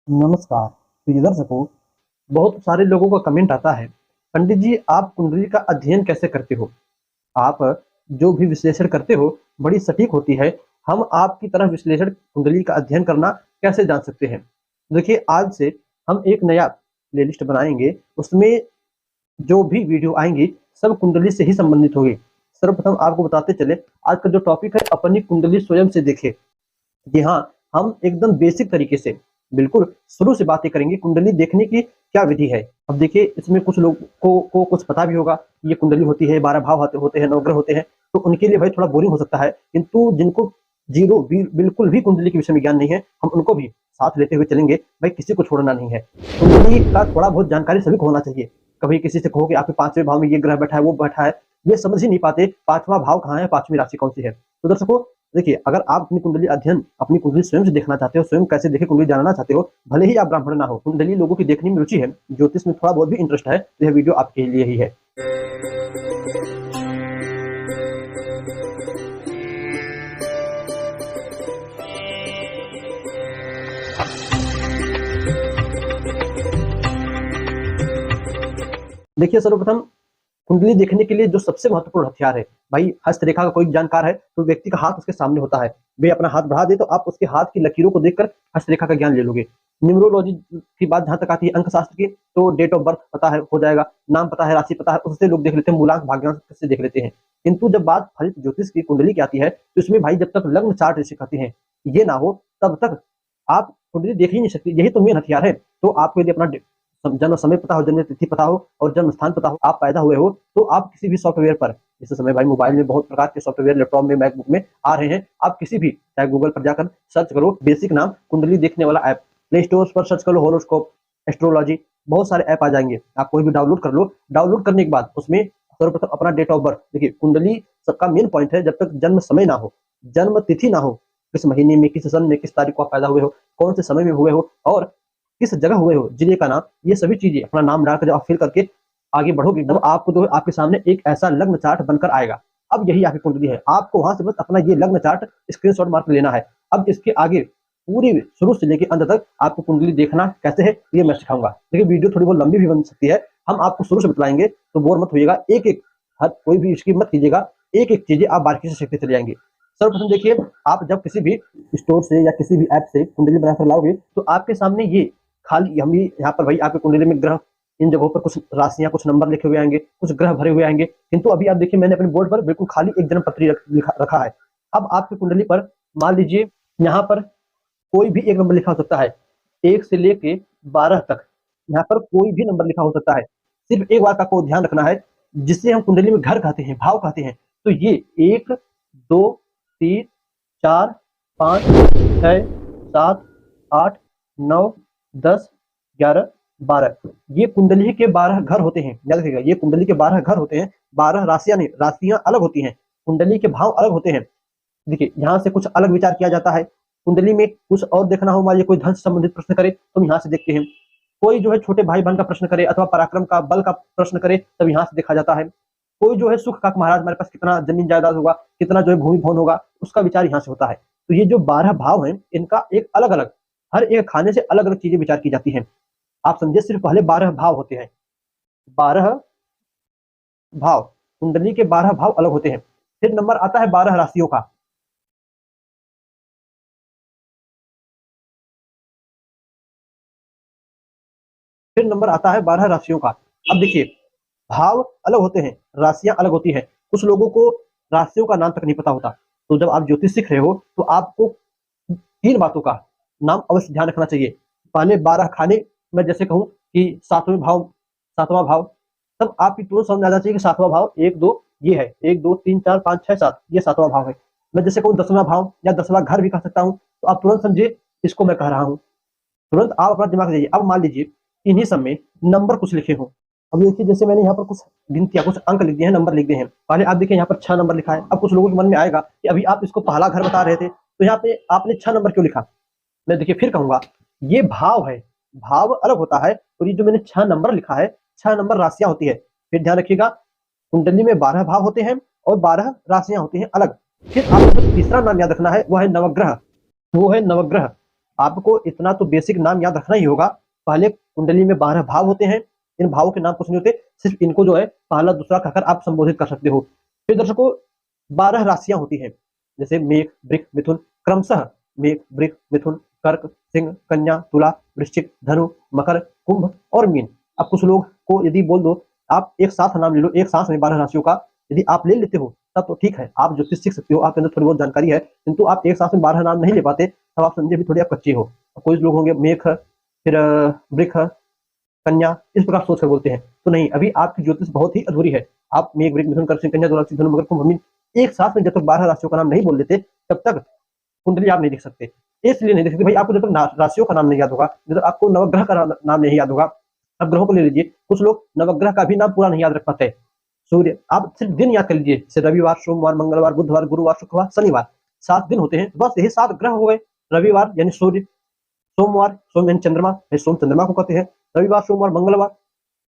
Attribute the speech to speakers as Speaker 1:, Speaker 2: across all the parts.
Speaker 1: नमस्कार प्रिय दर्शकों। बहुत सारे लोगों का कमेंट आता है, पंडित जी आप कुंडली का अध्ययन कैसे करते हो? आप जो भी विश्लेषण करते हो बड़ी सटीक होती है। हम आपकी तरह विश्लेषण कुंडली का अध्ययन करना कैसे जान सकते हैं? देखिए, आज से हम एक नया प्लेलिस्ट बनाएंगे। उसमें जो भी वीडियो आएंगी सब कुंडली से ही संबंधित होगी। सर्वप्रथम आपको बताते चले, आज का जो टॉपिक है अपनी कुंडली स्वयं से देखें। जी हाँ, हम एकदम बेसिक तरीके से बिल्कुल शुरू से बातें करेंगे कुंडली देखने की क्या विधि है। अब देखिए, इसमें कुछ लोगों को कुछ पता भी होगा, ये कुंडली होती है, 12 भाव होते हैं, नवग्रह होते हैं, तो उनके लिए भाई थोड़ा बोरिंग हो सकता है। किंतु जिनको बिल्कुल भी कुंडली के विषय में ज्ञान नहीं है, हम उनको भी साथ लेते हुए चलेंगे। भाई किसी को छोड़ना नहीं है। कुंडली का थोड़ा बहुत जानकारी सभी को होना चाहिए। कभी किसी से कहो कि आपके 5वें भाव में ये ग्रह बैठा है, वो बैठा है, ये समझ ही नहीं पाते 5वां भाव कहाँ है, 5वीं राशि कौन सी है। तो दर्शकों, देखिए, अगर आप अपनी कुंडली अध्ययन अपनी कुंडली स्वयं से देखना चाहते हो, स्वयं कैसे देखे कुंडली जानना चाहते हो, भले ही आप ब्राह्मण ना हो, कुंडली लोगों की देखने में रुचि है, ज्योतिष में थोड़ा बहुत भी इंटरेस्ट है, तो यह वीडियो आपके लिए ही है। देखिए, सर्वप्रथम कुंडली देखने के लिए जो सबसे महत्वपूर्ण हथियार है, भाई हस्तरेखा का कोई जानकार है तो व्यक्ति का हाथ उसके सामने होता है, वे अपना हाथ बढ़ा दे तो आप उसके हाथ की लकीरों को देखकर हस्तरेखा का ज्ञान ले लोगे। न्यूमरोलॉजी की बात जहां तक आती है, अंक शास्त्र की, तो डेट ऑफ बर्थ पता है, हो जाएगा, नाम पता है, राशि पता है, उससे लोग देख लेते हैं, मूलांक भाग्यांक से देख लेते हैं। किंतु जब बात फलित ज्योतिष की कुंडली की आती है, तो इसमें भाई जब तक लग्न चार्ट सिखाते हैं ये ना हो, तब तक आप कुंडली देख ही नहीं सकती। यही तो मेन हथियार है। तो आपको यदि अपना जन्म समय पता हो, जन्म तिथि पता हो और जन्म स्थान पता हो, आप पैदा हुए हो, तो आप किसी भी सॉफ्टवेयर पर, इस समय भाई मोबाइल में बहुत प्रकार के सॉफ्टवेयर, लैपटॉप में, मैकबुक में आ रहे हैं, आप किसी भी चाहे गूगल पर जाकर सर्च करो, बेसिक नाम कुंडली देखने वाला ऐप, प्ले स्टोर पर सर्च करो होरोस्कोप, एस्ट्रोलॉजी, बहुत सारे ऐप आ जाएंगे, आप कोई भी डाउनलोड कर लो। डाउनलोड करने के बाद उसमें सर्वप्रथम अपना डेट ऑफ बर्थ, देखिए कुंडली सबका मेन पॉइंट है, जब तक जन्म समय ना हो, जन्म तिथि ना हो, किस महीने में, किस सन में, किस तारीख को आप पैदा हुए हो, कौन से समय में हुए हो और किस जगह हुए हो, जिले का नाम, ये सभी चीजें अपना नाम डालकर जब आप फिल करके आगे बढ़ोगे, तब आपको तो आपके सामने एक ऐसा लग्न चार्ट बनकर आएगा। अब यही आपकी कुंडली है। आपको वहां से बस अपना ये लग्न चार्ट स्क्रीनशॉट मार लेना है। अब इसके आगे पूरी शुरू से लेकर अंत तक आपको कुंडली देखना कैसे है ये मैं सिखाऊंगा। देखिए, वीडियो थोड़ी बहुत लंबी भी बन सकती है, हम आपको शुरू से बतलाएंगे, तो बोर मत होइएगा। एक एक हर कोई भी इसकी मत कीजिएगा, एक एक चीजें आप बारीकी से सीखते चले जाएंगे। सर्वप्रथम देखिए, आप जब किसी भी स्टोर से या किसी भी ऐप से कुंडली बनाकर लाओगे, तो आपके सामने ये खाली, हम यहाँ पर भाई आपके कुंडली में ग्रह, इन जगहों पर कुछ राशियां, कुछ नंबर लिखे हुए आएंगे, कुछ ग्रह भरे हुए आएंगे। किंतु अभी आप देखिए, मैंने अपने बोर्ड पर बिल्कुल खाली एक जन्म पत्री रखा है। अब आपकी कुंडली पर मान लीजिए यहाँ पर कोई भी एक नंबर लिखा हो सकता है, 1 से लेके 12 तक, यहाँ पर कोई भी नंबर लिखा हो सकता है। सिर्फ एक बात आपको ध्यान रखना है, जिसे हम कुंडली में घर कहते हैं, भाव कहते हैं, तो ये 1, 2, 3, 4, 5, 6, 7, 8, 9, 10, 11, 12, ये कुंडली के 12 घर होते हैं। याद रखिएगा, ये कुंडली के 12 घर होते हैं। 12 राशियां नहीं, राशियां अलग होती हैं, कुंडली के भाव अलग होते हैं। देखिए, यहाँ से कुछ अलग विचार किया जाता है। कुंडली में कुछ और देखना हो, मान लीजिए कोई धन से संबंधित प्रश्न करे तो हम यहाँ से देखते हैं। कोई जो है छोटे भाई बहन का प्रश्न करे अथवा पराक्रम का, बल का प्रश्न करे, तब यहाँ से देखा जाता है। कोई जो है सुख का, महाराज हमारे पास कितना जमीन जायदाद होगा, कितना जो है भूमि भवन होगा, उसका विचार यहाँ से होता है। तो ये जो 12 भाव हैं, इनका एक अलग अलग, हर एक खाने से अलग अलग चीजें विचार की जाती हैं। आप समझे, सिर्फ पहले 12 भाव होते हैं, 12 भाव, कुंडली के 12 भाव अलग होते हैं। फिर नंबर आता है 12 राशियों का। फिर नंबर आता है 12 राशियों का। अब देखिए, भाव अलग होते हैं, राशियां अलग होती हैं। कुछ लोगों को राशियों का नाम तक नहीं पता होता। तो जब आप ज्योतिष सीख रहे हो, तो आपको 3 बातों का नाम अवश्य ध्यान रखना चाहिए। पहले 12 खाने, मैं जैसे कहूँ कि 7वें भाव, 7वां भाव, तब आपकी तुरंत समझ आ जाना चाहिए कि 7वां भाव 1, 2 ये है, 1, 2, 3, 4, 5, 6, 7, ये 7वां भाव है। मैं जैसे कहूँ 10वां भाव या 10वां घर भी कह सकता हूँ, तो आप तुरंत समझिए इसको मैं कह रहा हूँ। तुरंत आप अपना दिमाग जाइए। अब मान लीजिए इन्हीं सब में नंबर कुछ लिखे हों। अब देखिए, जैसे मैंने यहाँ पर कुछ गिनतियाँ, कुछ अंक लिख दिए हैं, नंबर लिख दिए हैं। पहले आप देखिए, यहाँ पर 6 नंबर लिखा है। अब कुछ लोगों के मन में आएगा कि अभी आप इसको पहला घर बता रहे थे, तो यहाँ पे आपने 6 नंबर क्यों लिखा? मैं देखिए फिर कहूंगा, ये भाव है, भाव अलग होता है, और ये जो मैंने 6 नंबर लिखा है, 6 नंबर राशियां होती है। फिर ध्यान रखिएगा, कुंडली में 12 भाव होते हैं और 12 राशियां होती हैं अलग। फिर आपको जो तीसरा नाम याद रखना है, वो है नवग्रह। वो है नवग्रह। आपको इतना तो बेसिक नाम याद रखना ही होगा। पहले कुंडली में 12 भाव होते हैं, इन भावों के नाम कुछ नहीं होते, सिर्फ इनको जो है पहला दूसरा कहकर आप संबोधित कर सकते हो। फिर दर्शकों 12 राशियां होती हैं, जैसे मेघ, वृक, मिथुन, क्रमशः मेघ, वृक, मिथुन, कर्क, सिंह, कन्या, तुला, वृश्चिक, धनु, मकर, कुंभ और मीन। अब कुछ लोग को यदि बोल दो आप एक साथ नाम ले लो, एक साथ में 12 राशियों का यदि आप ले लेते हो तब तो ठीक है, आप ज्योतिष सीख सकते हो, आपके अंदर थोड़ी बहुत जानकारी है, किंतु आप एक साथ में 12 नाम नहीं ले पाते तब आप समझे भी थोड़े आप कच्चे हो। कोई लोग होंगे मेघ, फिर वृक, कन्या, इस प्रकार सोच कर बोलते हैं, तो नहीं, अभी आपकी ज्योतिष बहुत ही अधूरी है। आप मेघ, वृक, मिथुन, कर्क, सिंह, कन्या, तुला, वृश्चिक, धनु, मकर, कुंभ, मीन एक साथ में जब तक 12 राशियों का नाम नहीं बोल देते तब तक कुंडली आप नहीं देख सकते। इसलिए नहीं देख सकते भाई, आपको जब तक राशियों का नाम नहीं याद होगा, जब तक आपको नवग्रह का नाम नहीं याद होगा। अब ग्रहों को ले लीजिए, कुछ लोग नवग्रह का भी नाम पूरा नहीं याद रख पाते। सूर्य, आप सिर्फ दिन याद कर लीजिए, जैसे रविवार, सोमवार, मंगलवार, बुधवार, गुरुवार, शुक्रवार, शनिवार, 7 दिन होते हैं, बस यही 7 ग्रह हो गए। रविवार यानी सूर्य, सोमवार सोम यानी चंद्रमा, सोम चंद्रमा को कहते हैं, रविवार, सोमवार, मंगलवार,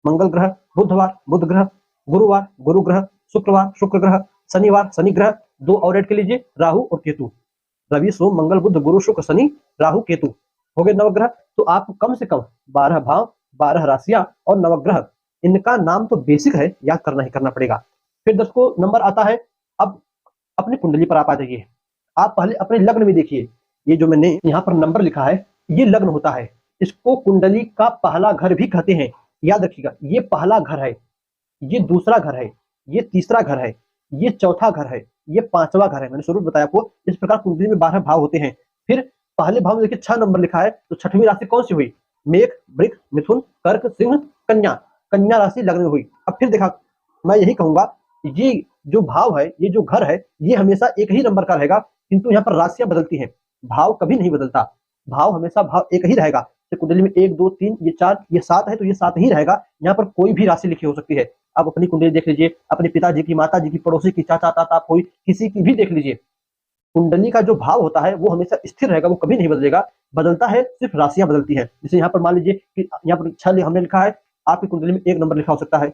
Speaker 1: मंगल ग्रह, बुधवार, बुध ग्रह, गुरुवार, गुरु ग्रह, शुक्रवार, शुक्र ग्रह, शनिवार, शनि ग्रह। 2 और ऐड कर लीजिए, राहु और केतु। रवि, सोम, मंगल, बुध, गुरु, शुक्र, शनि, राहु, केतु हो गए नवग्रह। तो आपको कम से कम 12 भाव, 12 राशियां और नवग्रह, इनका नाम तो बेसिक है, याद करना ही करना पड़ेगा। फिर दर्शकों नंबर आता है, अब अपनी कुंडली पर आप आ जाइए। आप पहले अपने लग्न में देखिए, ये जो मैंने यहाँ पर नंबर लिखा है ये लग्न होता है, इसको कुंडली का पहला घर भी कहते हैं। याद रखिएगा, ये पहला घर है, ये दूसरा घर है, ये तीसरा घर है, ये चौथा घर है, ये 5वां घर है। मैंने शुरू में बताया आपको, इस प्रकार कुंडली में 12 भाव होते हैं। फिर पहले भाव में देखिए 6 नंबर लिखा है, तो 6वीं राशि कौन सी हुई? मेघ, वृक, मिथुन, कर्क, सिंह, कन्या। कन्या राशि लग्न में हुई। अब फिर देखा, मैं यही कहूंगा, ये जो भाव है, ये जो घर है, ये हमेशा एक ही नंबर का रहेगा, किंतु यहाँ पर राशियां बदलती हैं, भाव कभी नहीं बदलता। भाव हमेशा भाव एक ही रहेगा। तो कुंडली में 1, 2, 3, ये 4, ये 7 है, तो ये 7 ही रहेगा। यहाँ पर कोई भी राशि लिखी हो सकती है। आप अपनी कुंडली देख लीजिए, अपने पिताजी की, माताजी की, पड़ोसी की, चाचा, ताता, कोई किसी की भी देख लीजिए। कुंडली का जो भाव होता है वो हमेशा स्थिर रहेगा, वो कभी नहीं बदलेगा। बदलता है सिर्फ राशियां बदलती है। जैसे यहाँ पर मान लीजिए कि यहाँ पर 6 हमने लिखा है, आपकी कुंडली में 1 नंबर लिखा हो सकता है,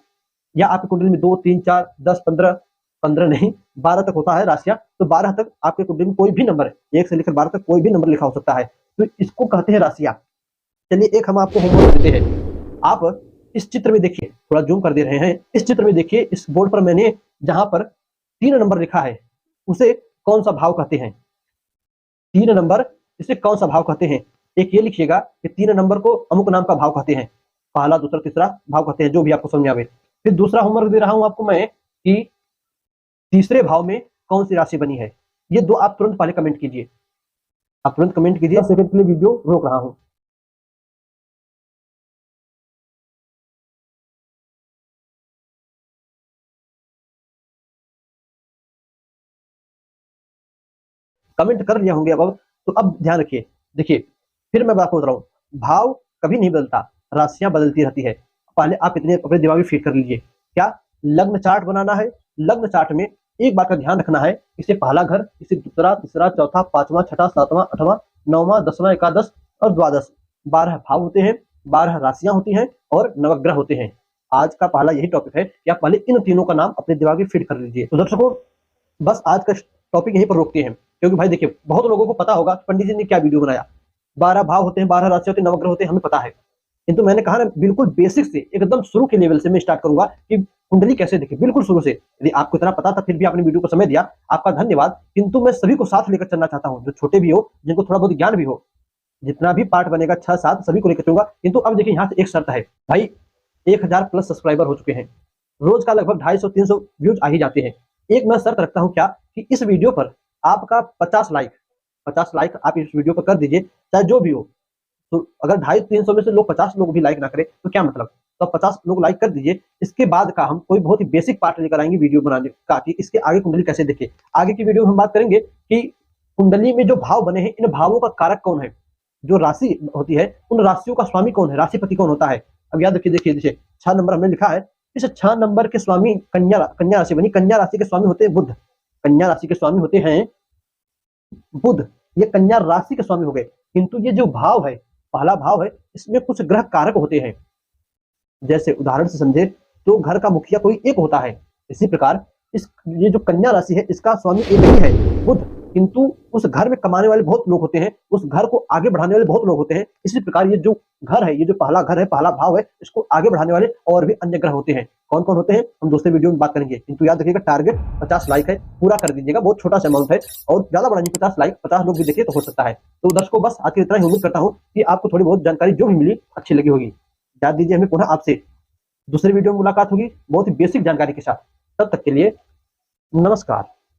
Speaker 1: या आपकी कुंडली में 2, 3, 4, 10, 15, 15 नहीं 12 तक होता है राशियां, तो 12 तक आपके कुंडली में कोई भी नंबर, 1 से लेकर 12 तक कोई भी नंबर लिखा हो सकता है, तो इसको कहते हैं राशियां। चलिए एक हम आपको होमवर्क देते हैं। आप इस चित्र में देखिए, थोड़ा जूम कर दे रहे हैं, इस चित्र में देखिए, इस बोर्ड पर मैंने जहां पर 3 नंबर लिखा है उसे कौन सा भाव कहते हैं? 3 नंबर, इसे कौन सा भाव कहते हैं? एक ये लिखिएगा कि 3 नंबर को अमुक नाम का भाव कहते हैं, पहला, दूसरा, तीसरा भाव कहते हैं, जो भी आपको समझ आवे। फिर दूसरा होमवर्क दे रहा हूं आपको मैं कि तीसरे भाव में कौन सी राशि बनी है। ये 2 आप तुरंत पहले कमेंट कीजिए, आप तुरंत कमेंट कीजिए, 10 सेकंड के लिए वीडियो रोक रहा हूं। कमेंट कर लिया होंगे अब, तो अब ध्यान रखिए। देखिए फिर मैं आपको बता रहा हूँ, भाव कभी नहीं बदलता, राशियां बदलती रहती है। पहले आप इतने अपने दिमाग में फीड कर लीजिए, क्या लग्न चार्ट बनाना है। लग्न चार्ट में एक बात का ध्यान रखना है, इसे पहला घर, इसे दूसरा, तीसरा, चौथा, 5वां, 6वां, 7वां, 8वां, 9वां, 10वां, एकादश और द्वादश, 12 भाव होते हैं, 12 राशियां होती हैं और नवग्रह होते हैं। आज का पहला यही टॉपिक है कि आप पहले इन तीनों का नाम अपने दिमाग में फीड कर लीजिए। तो दर्शकों बस आज का टॉपिक यहीं पर रोकते हैं, क्योंकि भाई देखिए बहुत लोगों को पता होगा पंडित जी ने क्या वीडियो बनाया, 12 भाव होते हैं, 12 राशि होते हैं, नवग्रह होते हैं, हमें पता है। किंतु मैंने कहा ना, बिल्कुल बेसिक से एकदम शुरू के लेवल से मैं स्टार्ट करूंगा कि कुंडली कैसे देखे, बिल्कुल शुरू से। यदि आपको इतना पता था फिर भी आपने वीडियो को समय दिया, आपका धन्यवाद। किंतु मैं सभी को साथ लेकर चलना चाहता हूँ, जो छोटे भी हो, जिनको थोड़ा बहुत ज्ञान भी हो। जितना भी पार्ट बनेगा 6-7 सभी को लेकर चलूंगा। किंतु अब देखिए यहाँ से एक शर्त है भाई, 1000 प्लस सब्सक्राइबर हो चुके हैं, रोज का लगभग 250-300 व्यूज आ ही जाते हैं। एक मैं शर्त रखता हूँ क्या, कि इस वीडियो पर आपका 50 लाइक आप इस वीडियो पर कर दीजिए, चाहे जो भी हो। तो अगर 250-300 में से लोग 50 लोग भी लाइक ना करें तो क्या मतलब, तो 50 लोग लाइक कर दीजिए। इसके बाद का हम कोई बहुत ही बेसिक पार्ट लेकर आएंगे वीडियो बनाने का, कि इसके आगे कुंडली कैसे देखे। आगे की वीडियो में हम बात करेंगे कि कुंडली में जो भाव बने हैं, इन भावों का कारक कौन है, जो राशि होती है उन राशियों का स्वामी कौन है, राशिपति कौन होता है। अब याद रखिए, देखिए जैसे 6 नंबर हमने लिखा है, इस 6 नंबर के स्वामी कन्या राशि बनी। कन्या राशि के स्वामी होते हैं बुध, कन्या राशि के स्वामी होते हैं बुध, ये कन्या राशि के स्वामी हो गए। किंतु ये जो भाव है, पहला भाव है, इसमें कुछ ग्रह कारक होते हैं। जैसे उदाहरण से समझे तो घर का मुखिया कोई एक होता है, इसी प्रकार ये जो कन्या राशि है इसका स्वामी एक ही है, बुध। किंतु उस घर में कमाने वाले बहुत लोग होते हैं, उस घर को आगे बढ़ाने वाले बहुत लोग होते हैं। इसी प्रकार ये जो घर है, ये जो पहला घर है, पहला भाव है, इसको आगे बढ़ाने वाले और भी अन्य ग्रह होते हैं। कौन-कौन होते हैं हम दूसरे वीडियो में बात करेंगे, किंतु याद रखिएगा टारगेट 50 लाइक है, पूरा कर दीजिएगा। बहुत छोटा सा अमाउंट है और ज्यादा बड़ा नहीं, 50 लाइक, 50 लोग भी देखें तो हो सकता है। तो दर्शकों बस आज के इतना ही, उम्मीद करता हूँ कि आपको थोड़ी बहुत जानकारी जो भी मिली अच्छी लगी होगी। याद दीजिए हमें पुनः आपसे दूसरे वीडियो में मुलाकात होगी बहुत ही बेसिक जानकारी के साथ। तब तक के लिए नमस्कार।